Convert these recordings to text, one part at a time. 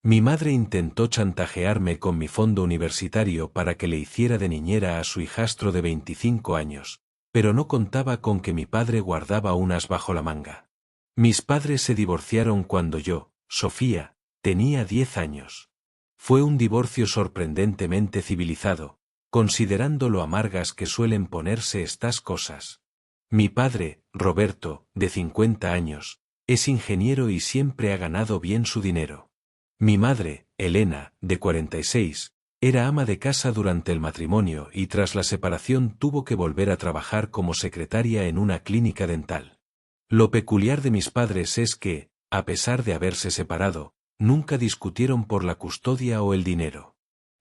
Mi madre intentó chantajearme con mi fondo universitario para que le hiciera de niñera a su hijastro de 25 años, pero no contaba con que mi padre guardaba unas bajo la manga. Mis padres se divorciaron cuando yo, Sofía, tenía 10 años. Fue un divorcio sorprendentemente civilizado, considerando lo amargas que suelen ponerse estas cosas. Mi padre, Roberto, de 50 años, es ingeniero y siempre ha ganado bien su dinero. Mi madre, Elena, de 46, era ama de casa durante el matrimonio y tras la separación tuvo que volver a trabajar como secretaria en una clínica dental. Lo peculiar de mis padres es que, a pesar de haberse separado, nunca discutieron por la custodia o el dinero.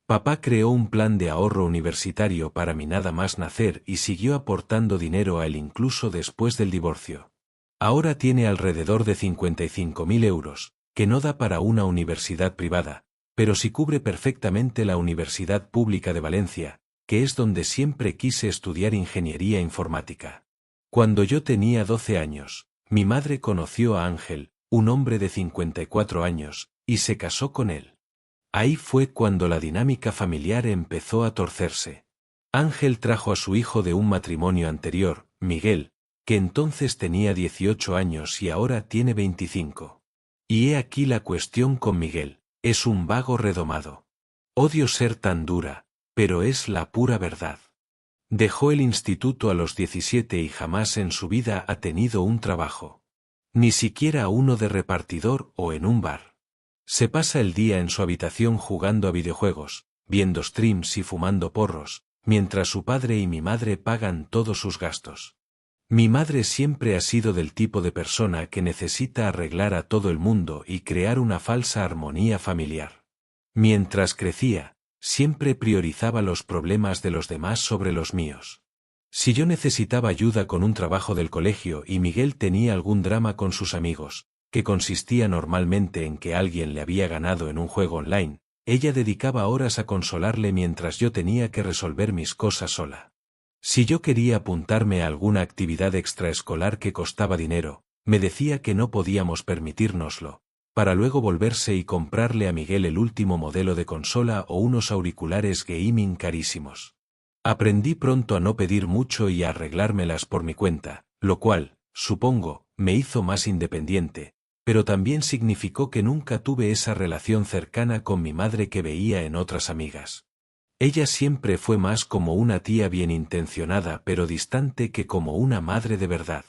Papá creó un plan de ahorro universitario para mi nada más nacer y siguió aportando dinero a él incluso después del divorcio. Ahora tiene alrededor de 55.000 euros, que no da para una universidad privada, pero sí cubre perfectamente la Universidad Pública de Valencia, que es donde siempre quise estudiar ingeniería informática. Cuando yo tenía 12 años, mi madre conoció a Ángel, un hombre de 54 años, y se casó con él. Ahí fue cuando la dinámica familiar empezó a torcerse. Ángel trajo a su hijo de un matrimonio anterior, Miguel, que entonces tenía 18 años y ahora tiene 25. Y he aquí la cuestión con Miguel, es un vago redomado. Odio ser tan dura, pero es la pura verdad. Dejó el instituto a los 17 y jamás en su vida ha tenido un trabajo. Ni siquiera uno de repartidor o en un bar. Se pasa el día en su habitación jugando a videojuegos, viendo streams y fumando porros, mientras su padre y mi madre pagan todos sus gastos. Mi madre siempre ha sido del tipo de persona que necesita arreglar a todo el mundo y crear una falsa armonía familiar. Mientras crecía, siempre priorizaba los problemas de los demás sobre los míos. Si yo necesitaba ayuda con un trabajo del colegio y Miguel tenía algún drama con sus amigos, que consistía normalmente en que alguien le había ganado en un juego online, ella dedicaba horas a consolarle mientras yo tenía que resolver mis cosas sola. Si yo quería apuntarme a alguna actividad extraescolar que costaba dinero, me decía que no podíamos permitírnoslo, para luego volverse y comprarle a Miguel el último modelo de consola o unos auriculares gaming carísimos. Aprendí pronto a no pedir mucho y a arreglármelas por mi cuenta, lo cual, supongo, me hizo más independiente, pero también significó que nunca tuve esa relación cercana con mi madre que veía en otras amigas. Ella siempre fue más como una tía bien intencionada pero distante que como una madre de verdad.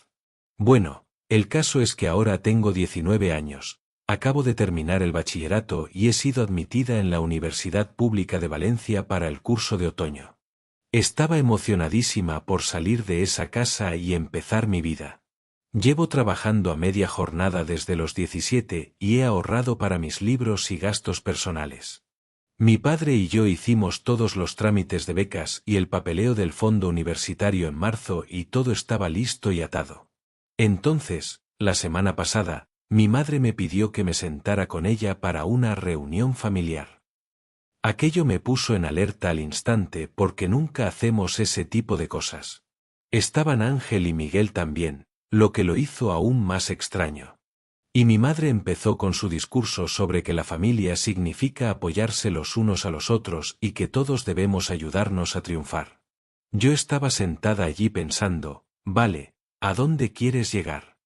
Bueno, el caso es que ahora tengo 19 años, acabo de terminar el bachillerato y he sido admitida en la Universidad Pública de Valencia para el curso de otoño. Estaba emocionadísima por salir de esa casa y empezar mi vida. Llevo trabajando a media jornada desde los 17 y he ahorrado para mis libros y gastos personales. Mi padre y yo hicimos todos los trámites de becas y el papeleo del fondo universitario en marzo y todo estaba listo y atado. Entonces, la semana pasada, mi madre me pidió que me sentara con ella para una reunión familiar. Aquello me puso en alerta al instante porque nunca hacemos ese tipo de cosas. Estaban Ángel y Miguel también, lo que lo hizo aún más extraño. Y mi madre empezó con su discurso sobre que la familia significa apoyarse los unos a los otros y que todos debemos ayudarnos a triunfar. Yo estaba sentada allí pensando, vale, ¿a dónde quieres llegar?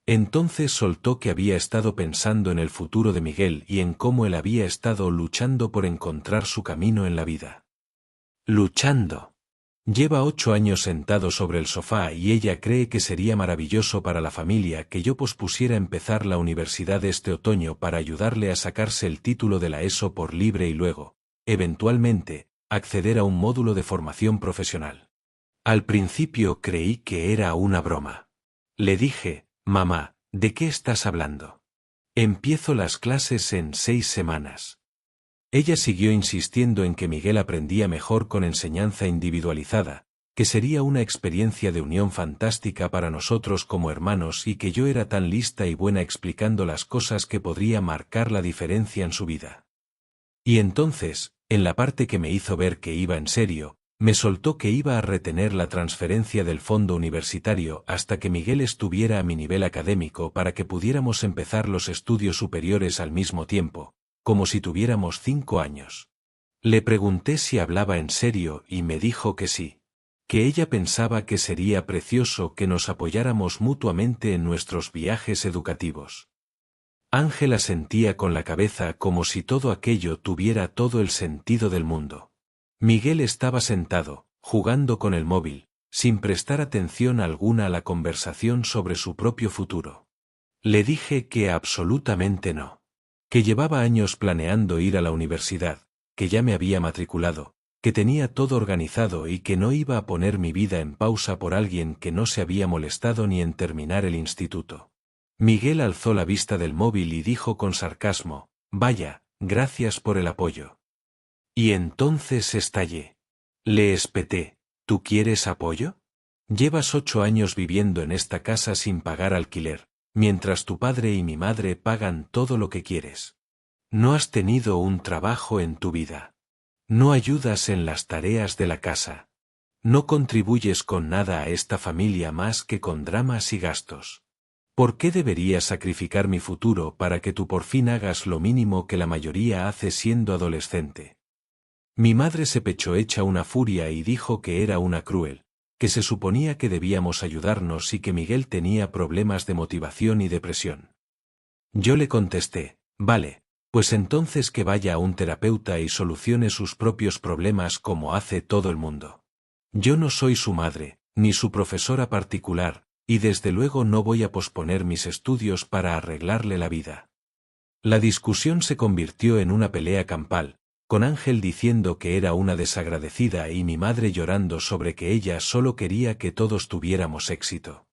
Entonces soltó que había estado pensando en el futuro de Miguel y en cómo él había estado luchando por encontrar su camino en la vida. Luchando. Lleva 8 años sentado sobre el sofá y ella cree que sería maravilloso para la familia que yo pospusiera empezar la universidad este otoño para ayudarle a sacarse el título de la ESO por libre y luego, eventualmente, acceder a un módulo de formación profesional. Al principio creí que era una broma. Le dije, mamá, ¿de qué estás hablando? Empiezo las clases en 6 semanas. Ella siguió insistiendo en que Miguel aprendía mejor con enseñanza individualizada, que sería una experiencia de unión fantástica para nosotros como hermanos y que yo era tan lista y buena explicando las cosas que podría marcar la diferencia en su vida. Y entonces, en la parte que me hizo ver que iba en serio, me soltó que iba a retener la transferencia del fondo universitario hasta que Miguel estuviera a mi nivel académico para que pudiéramos empezar los estudios superiores al mismo tiempo, como si tuviéramos 5 años. Le pregunté si hablaba en serio y me dijo que sí. Que ella pensaba que sería precioso que nos apoyáramos mutuamente en nuestros viajes educativos. Ángel asentía con la cabeza como si todo aquello tuviera todo el sentido del mundo. Miguel estaba sentado, jugando con el móvil, sin prestar atención alguna a la conversación sobre su propio futuro. Le dije que absolutamente no. Que llevaba años planeando ir a la universidad, que ya me había matriculado, que tenía todo organizado y que no iba a poner mi vida en pausa por alguien que no se había molestado ni en terminar el instituto. Miguel alzó la vista del móvil y dijo con sarcasmo, «Vaya, gracias por el apoyo». Y entonces estallé. Le espeté, «¿Tú quieres apoyo? Llevas 8 años viviendo en esta casa sin pagar alquiler, mientras tu padre y mi madre pagan todo lo que quieres. No has tenido un trabajo en tu vida. No ayudas en las tareas de la casa. No contribuyes con nada a esta familia más que con dramas y gastos. ¿Por qué debería sacrificar mi futuro para que tú por fin hagas lo mínimo que la mayoría hace siendo adolescente?» Mi madre se pechó hecha una furia y dijo que era una cruel, que se suponía que debíamos ayudarnos y que Miguel tenía problemas de motivación y depresión. Yo le contesté, «Vale, pues entonces que vaya a un terapeuta y solucione sus propios problemas como hace todo el mundo. Yo no soy su madre, ni su profesora particular, y desde luego no voy a posponer mis estudios para arreglarle la vida». La discusión se convirtió en una pelea campal, con Ángel diciendo que era una desagradecida y mi madre llorando sobre que ella solo quería que todos tuviéramos éxito.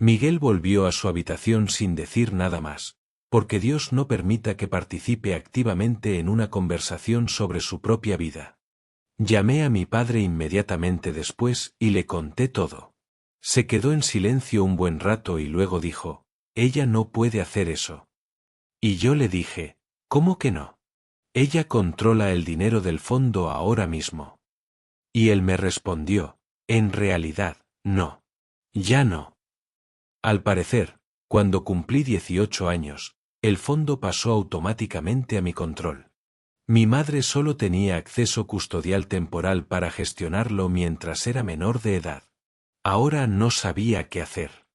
Miguel volvió a su habitación sin decir nada más, porque Dios no permita que participe activamente en una conversación sobre su propia vida. Llamé a mi padre inmediatamente después y le conté todo. Se quedó en silencio un buen rato y luego dijo, «Ella no puede hacer eso». Y yo le dije, «¿Cómo que no? Ella controla el dinero del fondo ahora mismo». Y él me respondió, «En realidad, no. Ya no». Al parecer, cuando cumplí 18 años, el fondo pasó automáticamente a mi control. Mi madre solo tenía acceso custodial temporal para gestionarlo mientras era menor de edad. Ahora no sabía qué hacer.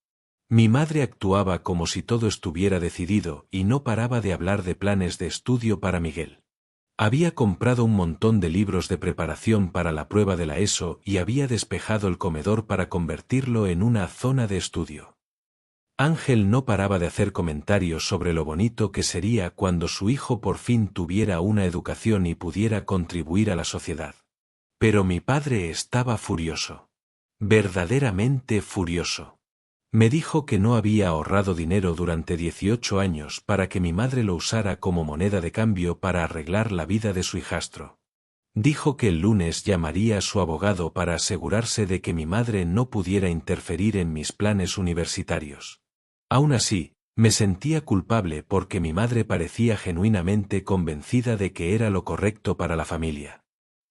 Mi madre actuaba como si todo estuviera decidido y no paraba de hablar de planes de estudio para Miguel. Había comprado un montón de libros de preparación para la prueba de la ESO y había despejado el comedor para convertirlo en una zona de estudio. Ángel no paraba de hacer comentarios sobre lo bonito que sería cuando su hijo por fin tuviera una educación y pudiera contribuir a la sociedad. Pero mi padre estaba furioso. Verdaderamente furioso. Me dijo que no había ahorrado dinero durante 18 años para que mi madre lo usara como moneda de cambio para arreglar la vida de su hijastro. Dijo que el lunes llamaría a su abogado para asegurarse de que mi madre no pudiera interferir en mis planes universitarios. Aún así, me sentía culpable porque mi madre parecía genuinamente convencida de que era lo correcto para la familia.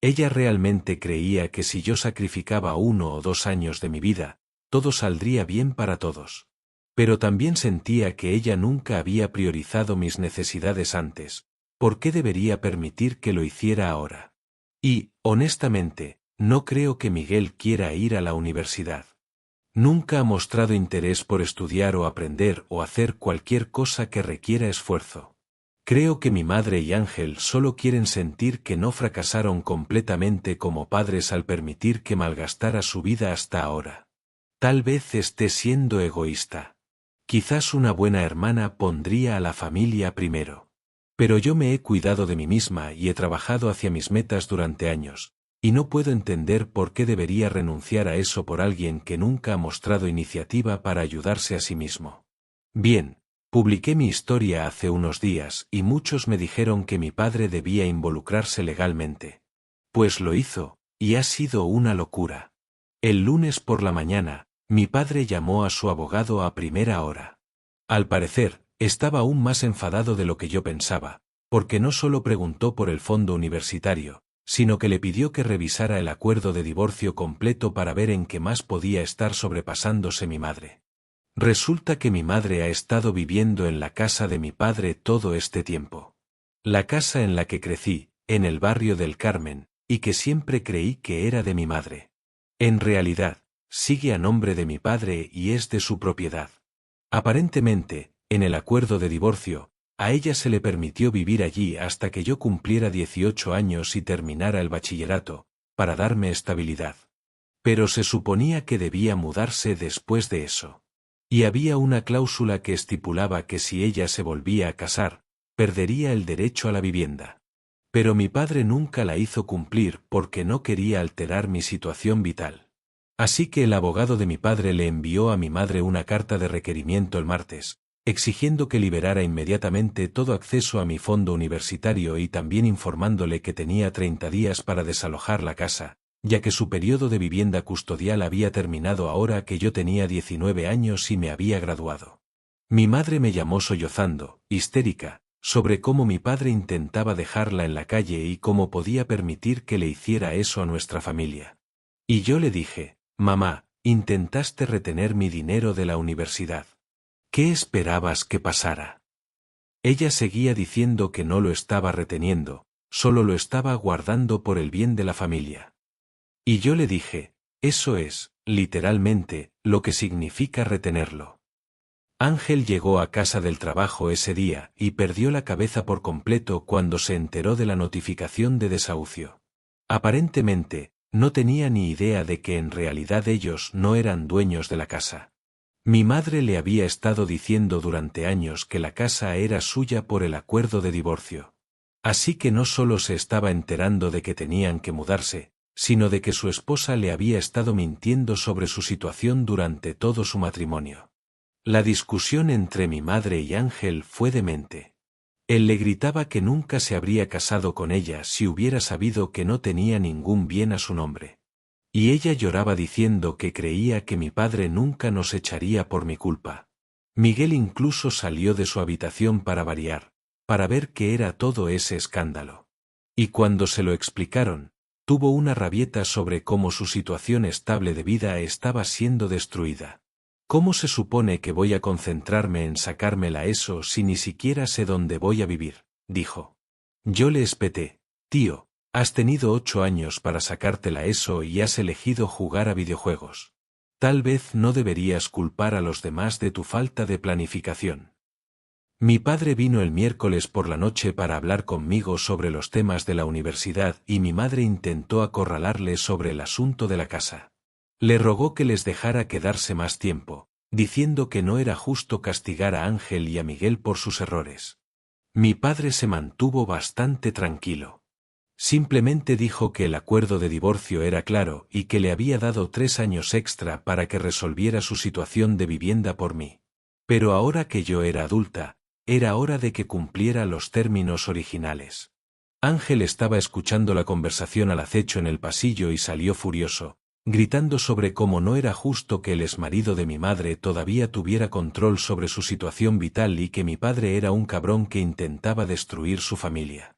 Ella realmente creía que si yo sacrificaba 1 o 2 años de mi vida, todo saldría bien para todos. Pero también sentía que ella nunca había priorizado mis necesidades antes. ¿Por qué debería permitir que lo hiciera ahora? Y, honestamente, no creo que Miguel quiera ir a la universidad. Nunca ha mostrado interés por estudiar o aprender o hacer cualquier cosa que requiera esfuerzo. Creo que mi madre y Ángel solo quieren sentir que no fracasaron completamente como padres al permitir que malgastara su vida hasta ahora. Tal vez esté siendo egoísta. Quizás una buena hermana pondría a la familia primero. Pero yo me he cuidado de mí misma y he trabajado hacia mis metas durante años, y no puedo entender por qué debería renunciar a eso por alguien que nunca ha mostrado iniciativa para ayudarse a sí mismo. Bien, publiqué mi historia hace unos días y muchos me dijeron que mi padre debía involucrarse legalmente. Pues lo hizo, y ha sido una locura. El lunes por la mañana, mi padre llamó a su abogado a primera hora. Al parecer, estaba aún más enfadado de lo que yo pensaba, porque no solo preguntó por el fondo universitario, sino que le pidió que revisara el acuerdo de divorcio completo para ver en qué más podía estar sobrepasándose mi madre. Resulta que mi madre ha estado viviendo en la casa de mi padre todo este tiempo. La casa en la que crecí, en el barrio del Carmen, y que siempre creí que era de mi madre. En realidad, sigue a nombre de mi padre y es de su propiedad. Aparentemente, en el acuerdo de divorcio, a ella se le permitió vivir allí hasta que yo cumpliera 18 años y terminara el bachillerato, para darme estabilidad. Pero se suponía que debía mudarse después de eso. Y había una cláusula que estipulaba que si ella se volvía a casar, perdería el derecho a la vivienda. Pero mi padre nunca la hizo cumplir porque no quería alterar mi situación vital. Así que el abogado de mi padre le envió a mi madre una carta de requerimiento el martes, exigiendo que liberara inmediatamente todo acceso a mi fondo universitario y también informándole que tenía 30 días para desalojar la casa, ya que su periodo de vivienda custodial había terminado ahora que yo tenía 19 años y me había graduado. Mi madre me llamó sollozando, histérica, sobre cómo mi padre intentaba dejarla en la calle y cómo podía permitir que le hiciera eso a nuestra familia. Y yo le dije, mamá, intentaste retener mi dinero de la universidad. ¿Qué esperabas que pasara? Ella seguía diciendo que no lo estaba reteniendo, solo lo estaba guardando por el bien de la familia. Y yo le dije, eso es, literalmente, lo que significa retenerlo. Ángel llegó a casa del trabajo ese día y perdió la cabeza por completo cuando se enteró de la notificación de desahucio. Aparentemente, no tenía ni idea de que en realidad ellos no eran dueños de la casa. Mi madre le había estado diciendo durante años que la casa era suya por el acuerdo de divorcio. Así que no solo se estaba enterando de que tenían que mudarse, sino de que su esposa le había estado mintiendo sobre su situación durante todo su matrimonio. La discusión entre mi madre y Ángel fue demente. Él le gritaba que nunca se habría casado con ella si hubiera sabido que no tenía ningún bien a su nombre. Y ella lloraba diciendo que creía que mi padre nunca nos echaría por mi culpa. Miguel incluso salió de su habitación para variar, para ver qué era todo ese escándalo. Y cuando se lo explicaron, tuvo una rabieta sobre cómo su situación estable de vida estaba siendo destruida. ¿Cómo se supone que voy a concentrarme en sacármela eso si ni siquiera sé dónde voy a vivir? Dijo. Yo le espeté, tío, has tenido 8 años para sacártela eso y has elegido jugar a videojuegos. Tal vez no deberías culpar a los demás de tu falta de planificación. Mi padre vino el miércoles por la noche para hablar conmigo sobre los temas de la universidad y mi madre intentó acorralarle sobre el asunto de la casa. Le rogó que les dejara quedarse más tiempo, diciendo que no era justo castigar a Ángel y a Miguel por sus errores. Mi padre se mantuvo bastante tranquilo. Simplemente dijo que el acuerdo de divorcio era claro y que le había dado 3 años extra para que resolviera su situación de vivienda por mí. Pero ahora que yo era adulta, era hora de que cumpliera los términos originales. Ángel estaba escuchando la conversación al acecho en el pasillo y salió furioso, gritando sobre cómo no era justo que el exmarido de mi madre todavía tuviera control sobre su situación vital y que mi padre era un cabrón que intentaba destruir su familia.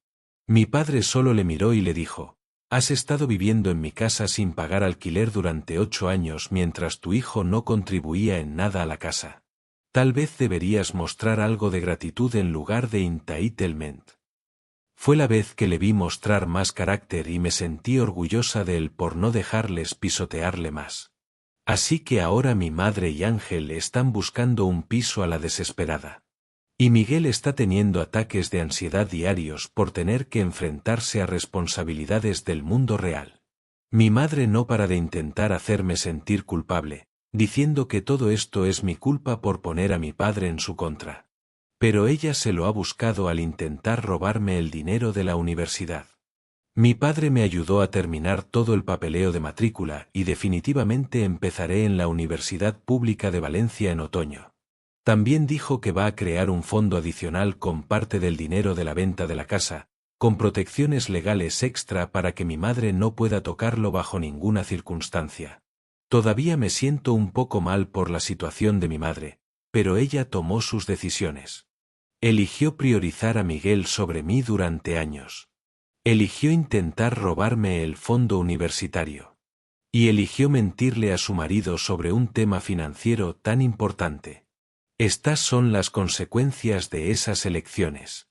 Mi padre solo le miró y le dijo, has estado viviendo en mi casa sin pagar alquiler durante 8 años mientras tu hijo no contribuía en nada a la casa. Tal vez deberías mostrar algo de gratitud en lugar de entitlement. Fue la vez que le vi mostrar más carácter y me sentí orgullosa de él por no dejarles pisotearle más. Así que ahora mi madre y Ángel están buscando un piso a la desesperada. Y Miguel está teniendo ataques de ansiedad diarios por tener que enfrentarse a responsabilidades del mundo real. Mi madre no para de intentar hacerme sentir culpable, diciendo que todo esto es mi culpa por poner a mi padre en su contra. Pero ella se lo ha buscado al intentar robarme el dinero de la universidad. Mi padre me ayudó a terminar todo el papeleo de matrícula y definitivamente empezaré en la Universidad Pública de Valencia en otoño. También dijo que va a crear un fondo adicional con parte del dinero de la venta de la casa, con protecciones legales extra para que mi madre no pueda tocarlo bajo ninguna circunstancia. Todavía me siento un poco mal por la situación de mi madre, pero ella tomó sus decisiones. Eligió priorizar a Miguel sobre mí durante años. Eligió intentar robarme el fondo universitario. Y eligió mentirle a su marido sobre un tema financiero tan importante. Estas son las consecuencias de esas elecciones.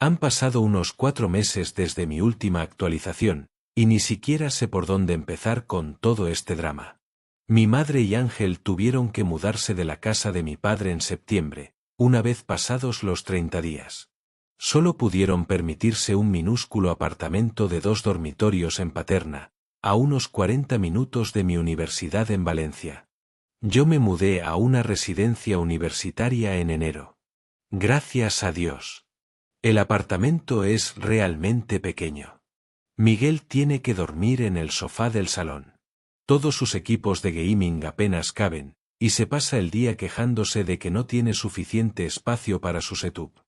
Han pasado unos 4 meses desde mi última actualización, y ni siquiera sé por dónde empezar con todo este drama. Mi madre y Ángel tuvieron que mudarse de la casa de mi padre en septiembre, una vez pasados los 30 días. Solo pudieron permitirse un minúsculo apartamento de 2 dormitorios en Paterna, a unos 40 minutos de mi universidad en Valencia. Yo me mudé a una residencia universitaria en enero. Gracias a Dios. El apartamento es realmente pequeño. Miguel tiene que dormir en el sofá del salón. Todos sus equipos de gaming apenas caben, y se pasa el día quejándose de que no tiene suficiente espacio para su setup.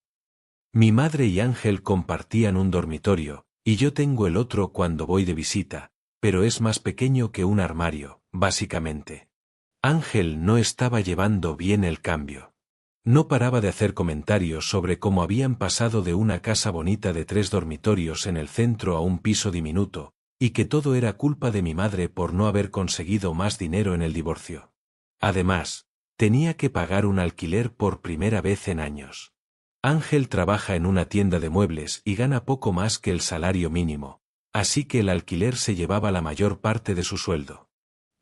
Mi madre y Ángel compartían un dormitorio, y yo tengo el otro cuando voy de visita, pero es más pequeño que un armario, básicamente. Ángel no estaba llevando bien el cambio. No paraba de hacer comentarios sobre cómo habían pasado de una casa bonita de 3 dormitorios en el centro a un piso diminuto, y que todo era culpa de mi madre por no haber conseguido más dinero en el divorcio. Además, tenía que pagar un alquiler por primera vez en años. Ángel trabaja en una tienda de muebles y gana poco más que el salario mínimo, así que el alquiler se llevaba la mayor parte de su sueldo.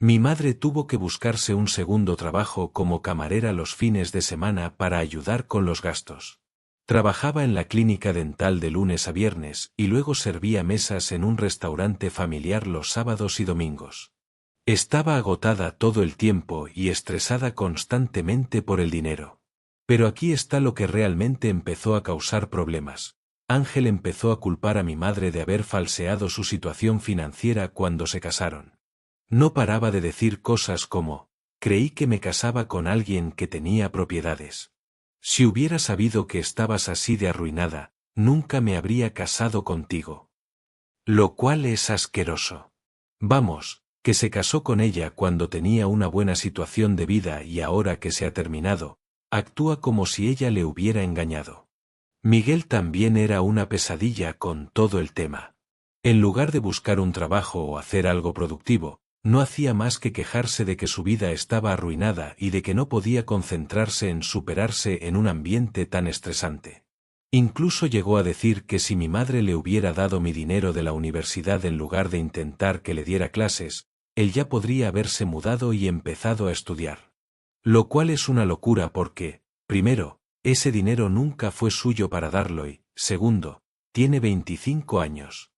Mi madre tuvo que buscarse un segundo trabajo como camarera los fines de semana para ayudar con los gastos. Trabajaba en la clínica dental de lunes a viernes y luego servía mesas en un restaurante familiar los sábados y domingos. Estaba agotada todo el tiempo y estresada constantemente por el dinero. Pero aquí está lo que realmente empezó a causar problemas. Ángel empezó a culpar a mi madre de haber falseado su situación financiera cuando se casaron. No paraba de decir cosas como, creí que me casaba con alguien que tenía propiedades. Si hubiera sabido que estabas así de arruinada, nunca me habría casado contigo. Lo cual es asqueroso. Vamos, que se casó con ella cuando tenía una buena situación de vida y ahora que se ha terminado, actúa como si ella le hubiera engañado. Miguel también era una pesadilla con todo el tema. En lugar de buscar un trabajo o hacer algo productivo, no hacía más que quejarse de que su vida estaba arruinada y de que no podía concentrarse en superarse en un ambiente tan estresante. Incluso llegó a decir que si mi madre le hubiera dado mi dinero de la universidad en lugar de intentar que le diera clases, él ya podría haberse mudado y empezado a estudiar. Lo cual es una locura porque, primero, ese dinero nunca fue suyo para darlo y, segundo, tiene 25 años.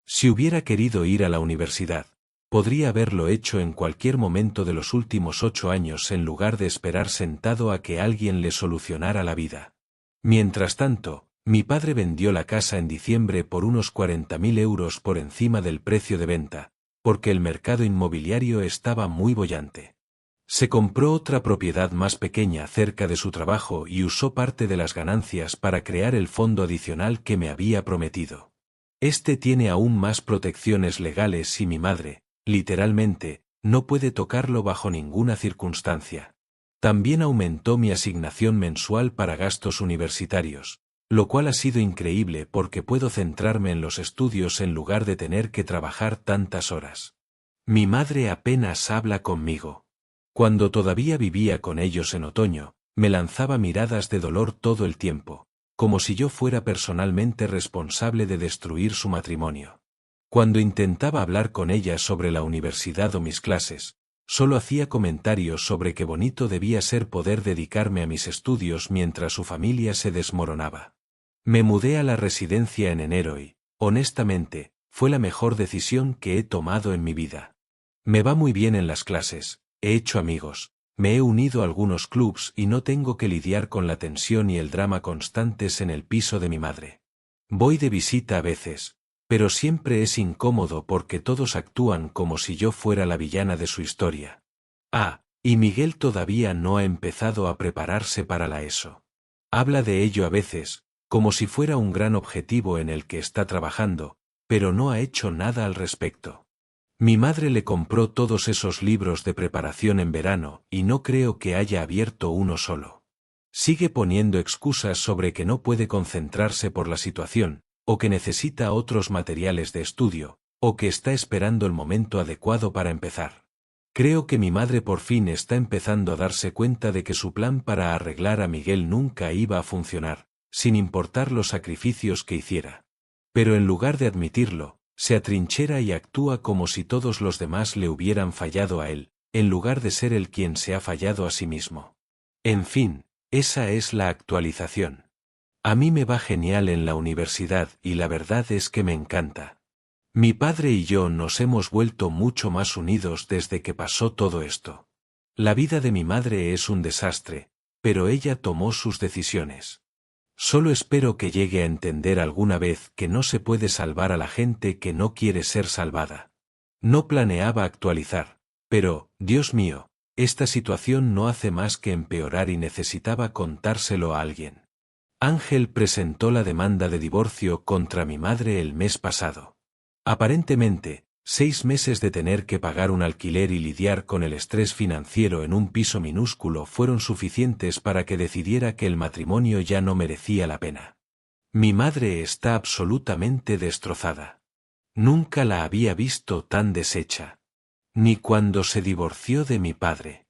Si hubiera querido ir a la universidad, podría haberlo hecho en cualquier momento de los últimos 8 años en lugar de esperar sentado a que alguien le solucionara la vida. Mientras tanto, mi padre vendió la casa en diciembre por unos 40.000 euros por encima del precio de venta, porque el mercado inmobiliario estaba muy boyante. Se compró otra propiedad más pequeña cerca de su trabajo y usó parte de las ganancias para crear el fondo adicional que me había prometido. Este tiene aún más protecciones legales y mi madre, literalmente, no puede tocarlo bajo ninguna circunstancia. También aumentó mi asignación mensual para gastos universitarios, lo cual ha sido increíble porque puedo centrarme en los estudios en lugar de tener que trabajar tantas horas. Mi madre apenas habla conmigo. Cuando todavía vivía con ellos en otoño, me lanzaba miradas de dolor todo el tiempo, como si yo fuera personalmente responsable de destruir su matrimonio. Cuando intentaba hablar con ella sobre la universidad o mis clases, solo hacía comentarios sobre qué bonito debía ser poder dedicarme a mis estudios mientras su familia se desmoronaba. Me mudé a la residencia en enero y, honestamente, fue la mejor decisión que he tomado en mi vida. Me va muy bien en las clases, he hecho amigos, me he unido a algunos clubs y no tengo que lidiar con la tensión y el drama constantes en el piso de mi madre. Voy de visita a veces, pero siempre es incómodo porque todos actúan como si yo fuera la villana de su historia. Y Miguel todavía no ha empezado a prepararse para la ESO. Habla de ello a veces, como si fuera un gran objetivo en el que está trabajando, pero no ha hecho nada al respecto. Mi madre le compró todos esos libros de preparación en verano y no creo que haya abierto uno solo. Sigue poniendo excusas sobre que no puede concentrarse por la situación, o que necesita otros materiales de estudio, o que está esperando el momento adecuado para empezar. Creo que mi madre por fin está empezando a darse cuenta de que su plan para arreglar a Miguel nunca iba a funcionar, sin importar los sacrificios que hiciera. Pero en lugar de admitirlo, se atrinchera y actúa como si todos los demás le hubieran fallado a él, en lugar de ser él quien se ha fallado a sí mismo. En fin, esa es la actualización. A mí me va genial en la universidad y la verdad es que me encanta. Mi padre y yo nos hemos vuelto mucho más unidos desde que pasó todo esto. La vida de mi madre es un desastre, pero ella tomó sus decisiones. Solo espero que llegue a entender alguna vez que no se puede salvar a la gente que no quiere ser salvada. No planeaba actualizar, pero, Dios mío, esta situación no hace más que empeorar y necesitaba contárselo a alguien. Ángel presentó la demanda de divorcio contra mi madre el mes pasado. Aparentemente, 6 meses de tener que pagar un alquiler y lidiar con el estrés financiero en un piso minúsculo fueron suficientes para que decidiera que el matrimonio ya no merecía la pena. Mi madre está absolutamente destrozada. Nunca la había visto tan deshecha. Ni cuando se divorció de mi padre.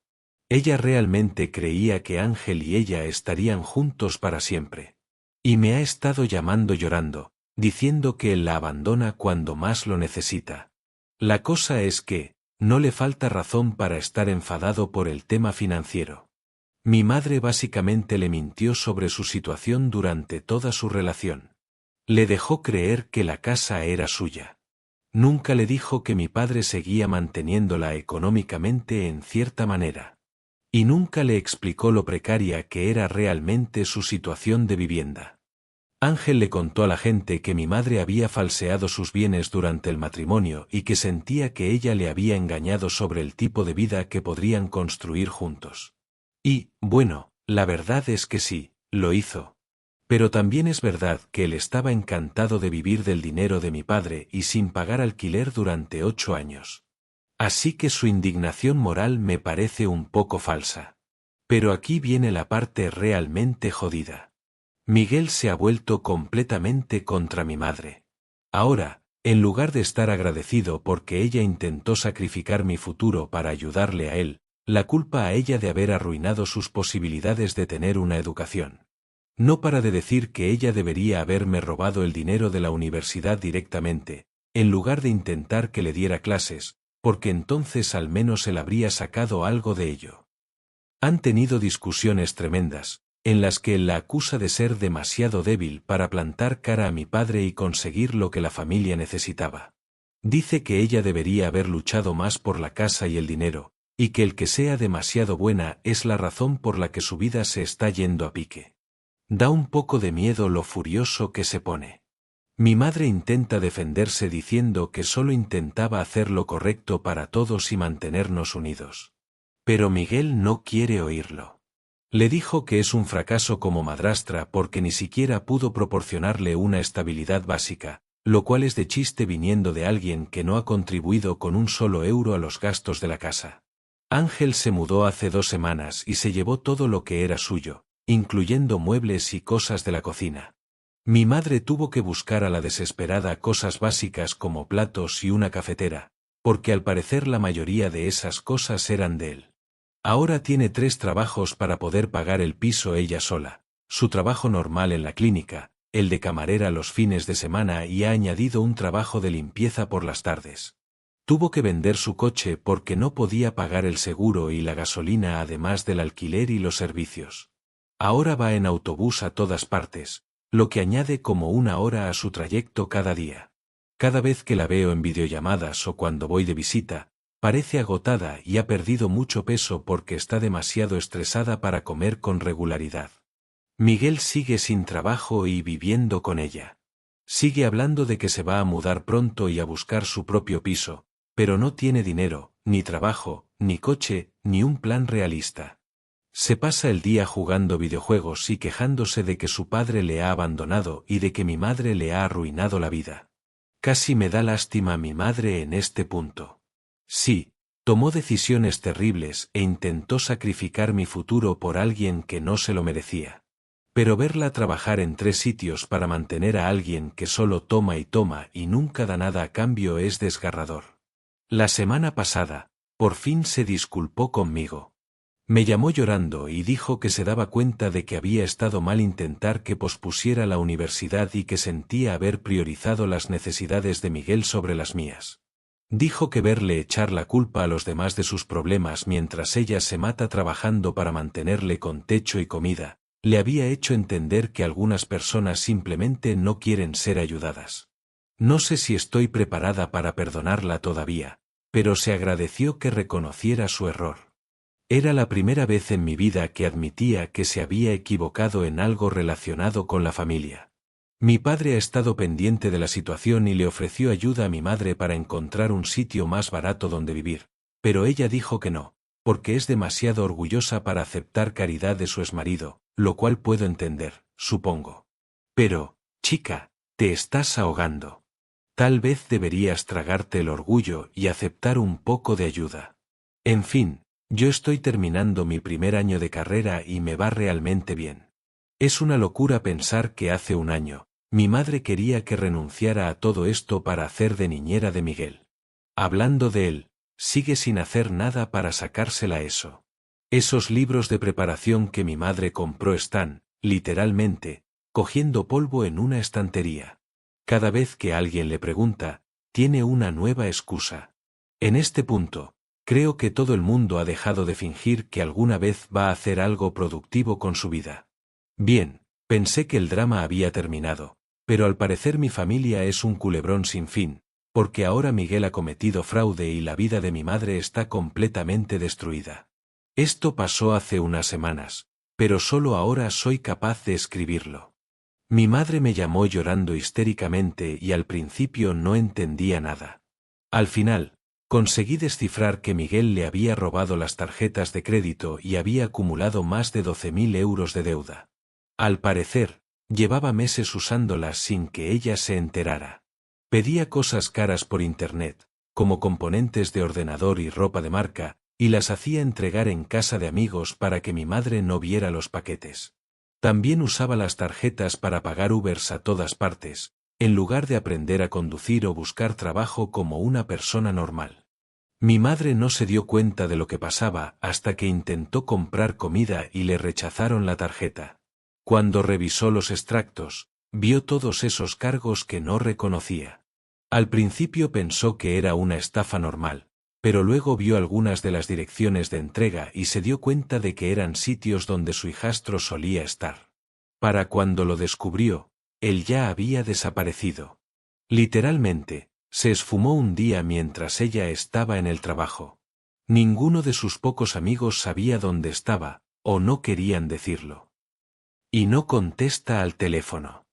Ella realmente creía que Ángel y ella estarían juntos para siempre. Y me ha estado llamando llorando, diciendo que él la abandona cuando más lo necesita. La cosa es que, no le falta razón para estar enfadado por el tema financiero. Mi madre básicamente le mintió sobre su situación durante toda su relación. Le dejó creer que la casa era suya. Nunca le dijo que mi padre seguía manteniéndola económicamente en cierta manera. Y nunca le explicó lo precaria que era realmente su situación de vivienda. Ángel le contó a la gente que mi madre había falseado sus bienes durante el matrimonio y que sentía que ella le había engañado sobre el tipo de vida que podrían construir juntos. Y, bueno, la verdad es que sí, lo hizo. Pero también es verdad que él estaba encantado de vivir del dinero de mi padre y sin pagar alquiler durante 8 años. Así que su indignación moral me parece un poco falsa. Pero aquí viene la parte realmente jodida. Miguel se ha vuelto completamente contra mi madre. Ahora, en lugar de estar agradecido porque ella intentó sacrificar mi futuro para ayudarle a él, la culpa a ella de haber arruinado sus posibilidades de tener una educación. No para de decir que ella debería haberme robado el dinero de la universidad directamente, en lugar de intentar que le diera clases, porque entonces al menos él habría sacado algo de ello. Han tenido discusiones tremendas, en las que él la acusa de ser demasiado débil para plantar cara a mi padre y conseguir lo que la familia necesitaba. Dice que ella debería haber luchado más por la casa y el dinero, y que el que sea demasiado buena es la razón por la que su vida se está yendo a pique. Da un poco de miedo lo furioso que se pone. Mi madre intenta defenderse diciendo que solo intentaba hacer lo correcto para todos y mantenernos unidos. Pero Miguel no quiere oírlo. Le dijo que es un fracaso como madrastra porque ni siquiera pudo proporcionarle una estabilidad básica, lo cual es de chiste viniendo de alguien que no ha contribuido con un solo euro a los gastos de la casa. Ángel se mudó hace 2 semanas y se llevó todo lo que era suyo, incluyendo muebles y cosas de la cocina. Mi madre tuvo que buscar a la desesperada cosas básicas como platos y una cafetera, porque al parecer la mayoría de esas cosas eran de él. Ahora tiene 3 trabajos para poder pagar el piso ella sola, su trabajo normal en la clínica, el de camarera los fines de semana y ha añadido un trabajo de limpieza por las tardes. Tuvo que vender su coche porque no podía pagar el seguro y la gasolina además del alquiler y los servicios. Ahora va en autobús a todas partes, lo que añade como 1 hora a su trayecto cada día. Cada vez que la veo en videollamadas o cuando voy de visita, parece agotada y ha perdido mucho peso porque está demasiado estresada para comer con regularidad. Miguel sigue sin trabajo y viviendo con ella. Sigue hablando de que se va a mudar pronto y a buscar su propio piso, pero no tiene dinero, ni trabajo, ni coche, ni un plan realista. Se pasa el día jugando videojuegos y quejándose de que su padre le ha abandonado y de que mi madre le ha arruinado la vida. Casi me da lástima mi madre en este punto. Sí, tomó decisiones terribles e intentó sacrificar mi futuro por alguien que no se lo merecía. Pero verla trabajar en 3 sitios para mantener a alguien que solo toma y nunca da nada a cambio es desgarrador. La semana pasada, por fin se disculpó conmigo. Me llamó llorando y dijo que se daba cuenta de que había estado mal intentar que pospusiera la universidad y que sentía haber priorizado las necesidades de Miguel sobre las mías. Dijo que verle echar la culpa a los demás de sus problemas mientras ella se mata trabajando para mantenerle con techo y comida, le había hecho entender que algunas personas simplemente no quieren ser ayudadas. No sé si estoy preparada para perdonarla todavía, pero se agradeció que reconociera su error. Era la primera vez en mi vida que admitía que se había equivocado en algo relacionado con la familia. Mi padre ha estado pendiente de la situación y le ofreció ayuda a mi madre para encontrar un sitio más barato donde vivir, pero ella dijo que no, porque es demasiado orgullosa para aceptar caridad de su exmarido, lo cual puedo entender, supongo. Pero, chica, te estás ahogando. Tal vez deberías tragarte el orgullo y aceptar un poco de ayuda. En fin, yo estoy terminando mi primer año de carrera y me va realmente bien. Es una locura pensar que hace un año, mi madre quería que renunciara a todo esto para hacer de niñera de Miguel. Hablando de él, sigue sin hacer nada para sacársela eso. Esos libros de preparación que mi madre compró están, literalmente, cogiendo polvo en una estantería. Cada vez que alguien le pregunta, tiene una nueva excusa. En este punto, creo que todo el mundo ha dejado de fingir que alguna vez va a hacer algo productivo con su vida. Bien, pensé que el drama había terminado, pero al parecer mi familia es un culebrón sin fin, porque ahora Miguel ha cometido fraude y la vida de mi madre está completamente destruida. Esto pasó hace unas semanas, pero solo ahora soy capaz de escribirlo. Mi madre me llamó llorando histéricamente y al principio no entendía nada. Al final, conseguí descifrar que Miguel le había robado las tarjetas de crédito y había acumulado más de 12.000 euros de deuda. Al parecer, llevaba meses usándolas sin que ella se enterara. Pedía cosas caras por internet, como componentes de ordenador y ropa de marca, y las hacía entregar en casa de amigos para que mi madre no viera los paquetes. También usaba las tarjetas para pagar Ubers a todas partes, en lugar de aprender a conducir o buscar trabajo como una persona normal. Mi madre no se dio cuenta de lo que pasaba hasta que intentó comprar comida y le rechazaron la tarjeta. Cuando revisó los extractos, vio todos esos cargos que no reconocía. Al principio pensó que era una estafa normal, pero luego vio algunas de las direcciones de entrega y se dio cuenta de que eran sitios donde su hijastro solía estar. Para cuando lo descubrió, él ya había desaparecido. Literalmente, se esfumó un día mientras ella estaba en el trabajo. Ninguno de sus pocos amigos sabía dónde estaba, o no querían decirlo. Y no contesta al teléfono.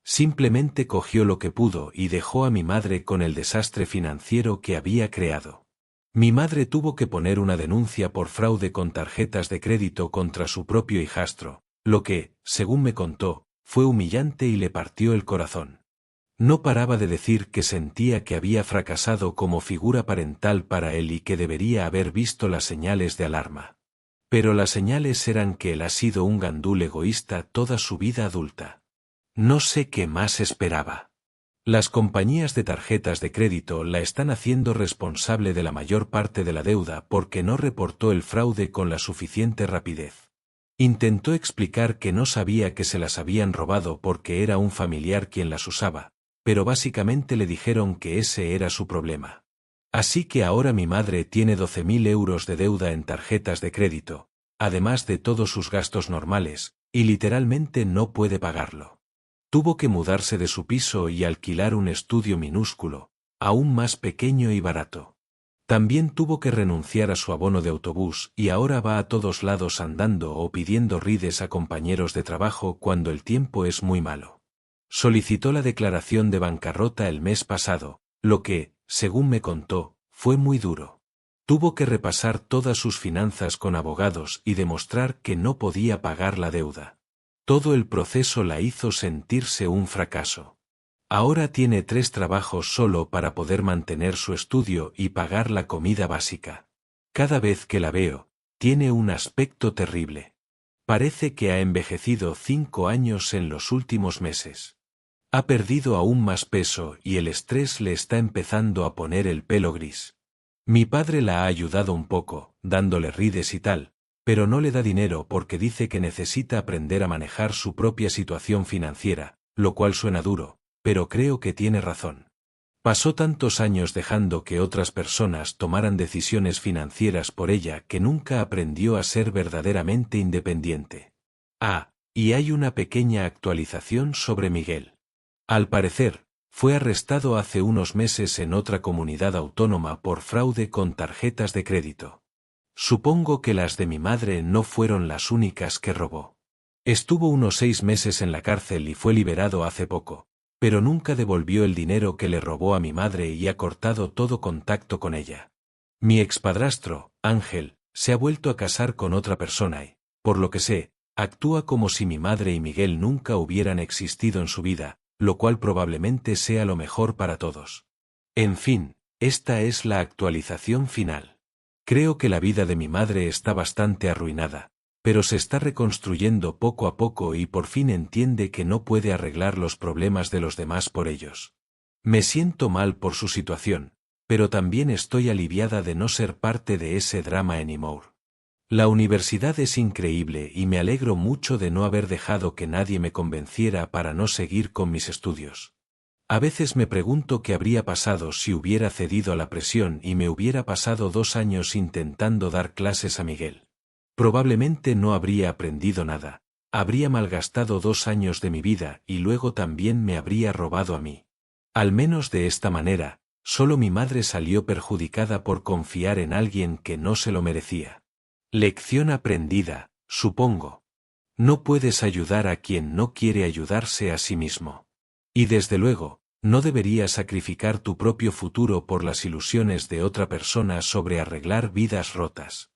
Simplemente cogió lo que pudo y dejó a mi madre con el desastre financiero que había creado. Mi madre tuvo que poner una denuncia por fraude con tarjetas de crédito contra su propio hijastro, lo que, según me contó, fue humillante y le partió el corazón. No paraba de decir que sentía que había fracasado como figura parental para él y que debería haber visto las señales de alarma. Pero las señales eran que él ha sido un gandul egoísta toda su vida adulta. No sé qué más esperaba. Las compañías de tarjetas de crédito la están haciendo responsable de la mayor parte de la deuda porque no reportó el fraude con la suficiente rapidez. Intentó explicar que no sabía que se las habían robado porque era un familiar quien las usaba, pero básicamente le dijeron que ese era su problema. Así que ahora mi madre tiene 12.000 euros de deuda en tarjetas de crédito, además de todos sus gastos normales, y literalmente no puede pagarlo. Tuvo que mudarse de su piso y alquilar un estudio minúsculo, aún más pequeño y barato. También tuvo que renunciar a su abono de autobús y ahora va a todos lados andando o pidiendo rides a compañeros de trabajo cuando el tiempo es muy malo. Solicitó la declaración de bancarrota el mes pasado, lo que, según me contó, fue muy duro. Tuvo que repasar todas sus finanzas con abogados y demostrar que no podía pagar la deuda. Todo el proceso la hizo sentirse un fracaso. Ahora tiene 3 trabajos solo para poder mantener su estudio y pagar la comida básica. Cada vez que la veo, tiene un aspecto terrible. Parece que ha envejecido 5 años en los últimos meses. Ha perdido aún más peso y el estrés le está empezando a poner el pelo gris. Mi padre la ha ayudado un poco, dándole rides y tal, pero no le da dinero porque dice que necesita aprender a manejar su propia situación financiera, lo cual suena duro, pero creo que tiene razón. Pasó tantos años dejando que otras personas tomaran decisiones financieras por ella que nunca aprendió a ser verdaderamente independiente. Y hay una pequeña actualización sobre Miguel. Al parecer, fue arrestado hace unos meses en otra comunidad autónoma por fraude con tarjetas de crédito. Supongo que las de mi madre no fueron las únicas que robó. Estuvo unos 6 meses en la cárcel y fue liberado hace poco, pero nunca devolvió el dinero que le robó a mi madre y ha cortado todo contacto con ella. Mi expadrastro, Ángel, se ha vuelto a casar con otra persona y, por lo que sé, actúa como si mi madre y Miguel nunca hubieran existido en su vida, lo cual probablemente sea lo mejor para todos. En fin, esta es la actualización final. Creo que la vida de mi madre está bastante arruinada, pero se está reconstruyendo poco a poco y por fin entiende que no puede arreglar los problemas de los demás por ellos. Me siento mal por su situación, pero también estoy aliviada de no ser parte de ese drama anymore. La universidad es increíble y me alegro mucho de no haber dejado que nadie me convenciera para no seguir con mis estudios. A veces me pregunto qué habría pasado si hubiera cedido a la presión y me hubiera pasado 2 años intentando dar clases a Miguel. Probablemente no habría aprendido nada, habría malgastado 2 años de mi vida y luego también me habría robado a mí. Al menos de esta manera, solo mi madre salió perjudicada por confiar en alguien que no se lo merecía. Lección aprendida, supongo. No puedes ayudar a quien no quiere ayudarse a sí mismo. Y desde luego, no deberías sacrificar tu propio futuro por las ilusiones de otra persona sobre arreglar vidas rotas.